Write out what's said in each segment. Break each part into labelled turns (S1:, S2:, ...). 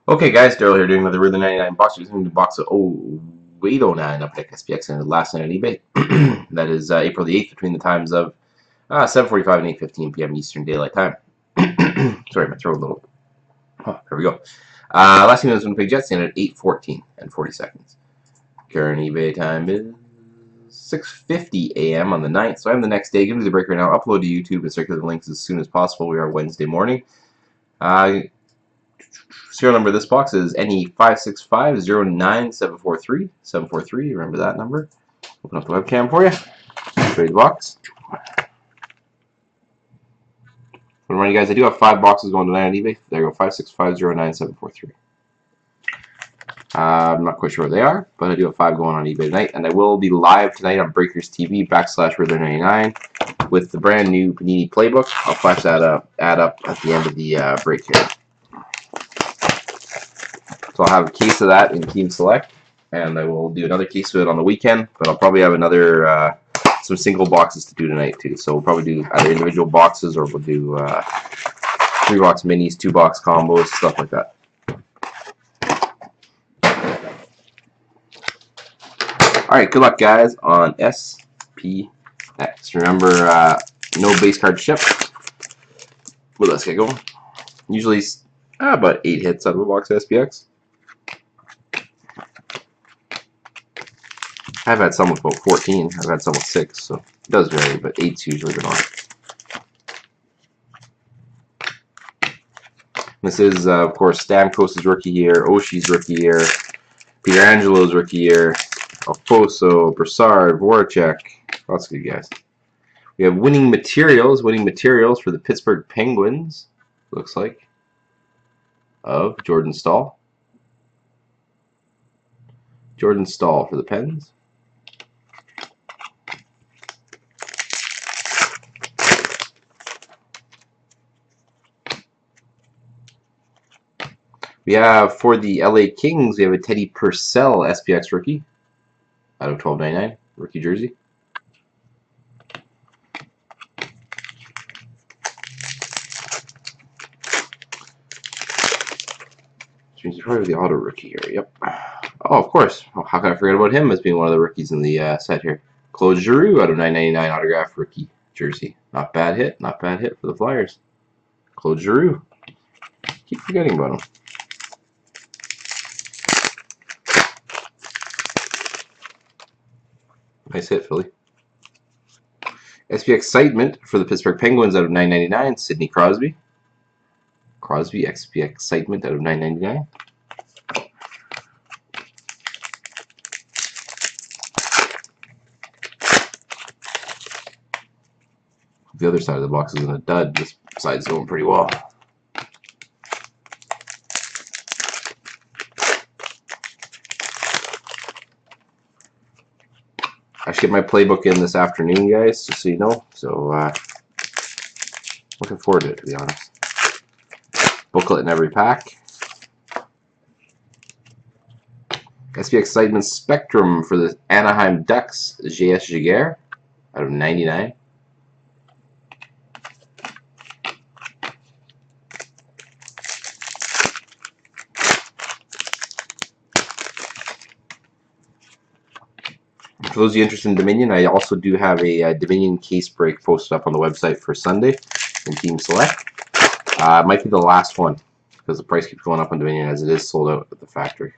S1: Okay, guys, Daryl here doing another RYDLAR99 box. We're going to do box of 0809 up at SPX and the last night on eBay. That is April the 8th between the times of 7:45 and 8:15 p.m. Eastern Daylight Time. Sorry, my throat a little. Oh, there we go. Last game was Winnipeg Jets in at 8:14 and 40 seconds. Current eBay time is 6:50 a.m. on the 9th. So I'm the next day. Give me the break right now. Upload to YouTube and circulate the links as soon as possible. We are Wednesday morning. Serial number of this box is NE56509743. 743, remember that number. Open up the webcam for you. Show you the box. Remind you guys, I do have 5 boxes going tonight on eBay. There you go, 56509743. I'm not quite sure where they are, but I do have 5 going on eBay tonight, and I will be live tonight on Breakers TV /RYDLAR99 with the brand new Panini playbook. I'll flash that ad up at the end of the break here. So I'll have a case of that in Team Select, and I will do another case of it on the weekend, but I'll probably have another some single boxes to do tonight too. So we'll probably do either individual boxes or we'll do 3-box minis, 2-box combos, stuff like that. Alright, good luck guys on SPX. Remember, no base card ship. Well, let's get going. Usually about 8 hits out of a box of SPX. I've had some with about 14. I've had some with 6, so it does vary, but 8's usually the norm. This is, of course, Stamkos' rookie year, Oshie's rookie year, Pietrangelo rookie year, Alfonso, Brassard, Voracek, lots of good guys. We have winning materials for the Pittsburgh Penguins, looks like, of Jordan Staal. Jordan Staal for the Pens. We have, for the LA Kings, we have a Teddy Purcell SPX rookie out of 12.99, rookie jersey. He's probably the auto rookie here, yep. Oh, of course. How can I forget about him as being one of the rookies in the set here? Claude Giroux out of 9.99 autograph rookie jersey. Not bad hit for the Flyers. Claude Giroux. Keep forgetting about him. Nice hit, Philly. SP Excitement for the Pittsburgh Penguins out of 9.99, Sidney Crosby. Crosby, XP Excitement out of 9.99. The other side of the box isn't a dud. This side's going pretty well. I should get my playbook in this afternoon, guys, just so you know. So, looking forward to it, to be honest. Booklet in every pack. SP Excitement Spectrum for the Anaheim Ducks, J.S. Giguère out of 99. For those of you interested in Dominion, I also do have a Dominion case break posted up on the website for Sunday in Team Select. It might be the last one because the price keeps going up on Dominion as it is sold out at the factory.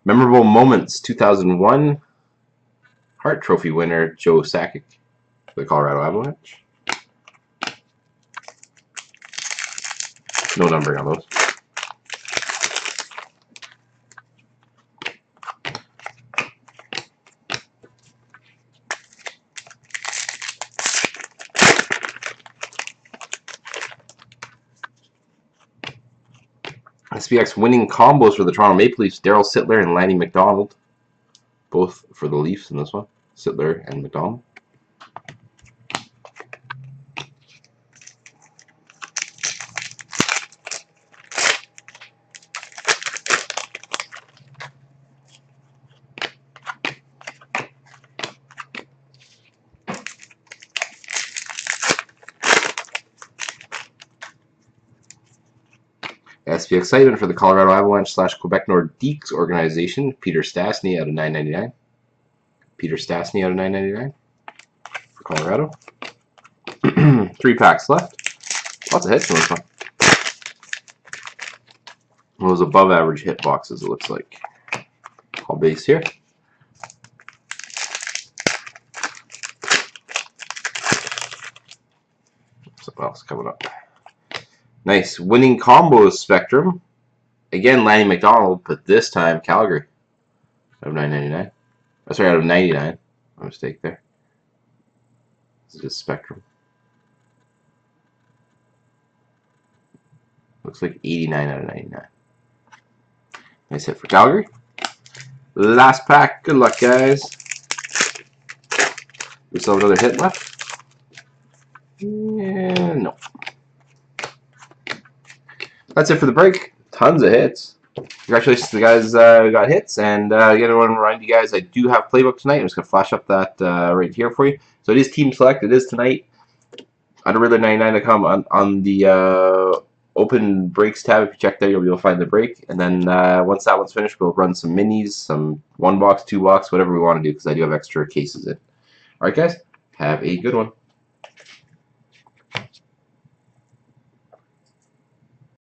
S1: Memorable Moments 2001 Hart Trophy winner Joe Sakic for the Colorado Avalanche. No numbering on those. SPX winning combos for the Toronto Maple Leafs, Daryl Sittler and Lanny McDonald. Both for the Leafs in this one, Sittler and McDonald. SPX excitement for the Colorado Avalanche / Quebec Nordiques organization. Peter Stastny out of 999. Peter Stastny out of 999 for Colorado. 3 packs left. Lots of hits in this one. Those above average hit boxes, it looks like. All base here. Something else coming up. Nice. Winning combos spectrum. Again, Lanny McDonald, but this time Calgary. Out of 999. Oh, sorry, out of 99. My mistake there. This is just spectrum. Looks like 89 out of 99. Nice hit for Calgary. Last pack. Good luck, guys. We still have another hit left. Yeah, no. That's it for the break. Tons of hits. Congratulations to the guys who got hits. And again, I want to remind you guys, I do have playbook tonight. I'm just going to flash up that right here for you. So it is team select. It is tonight. Under RYDLAR99.com on the open breaks tab. If you check there, you'll be able to find the break. And then once that one's finished, we'll run some minis, some 1 box, 2 box, whatever we want to do, because I do have extra cases in. Alright, guys. Have a good one.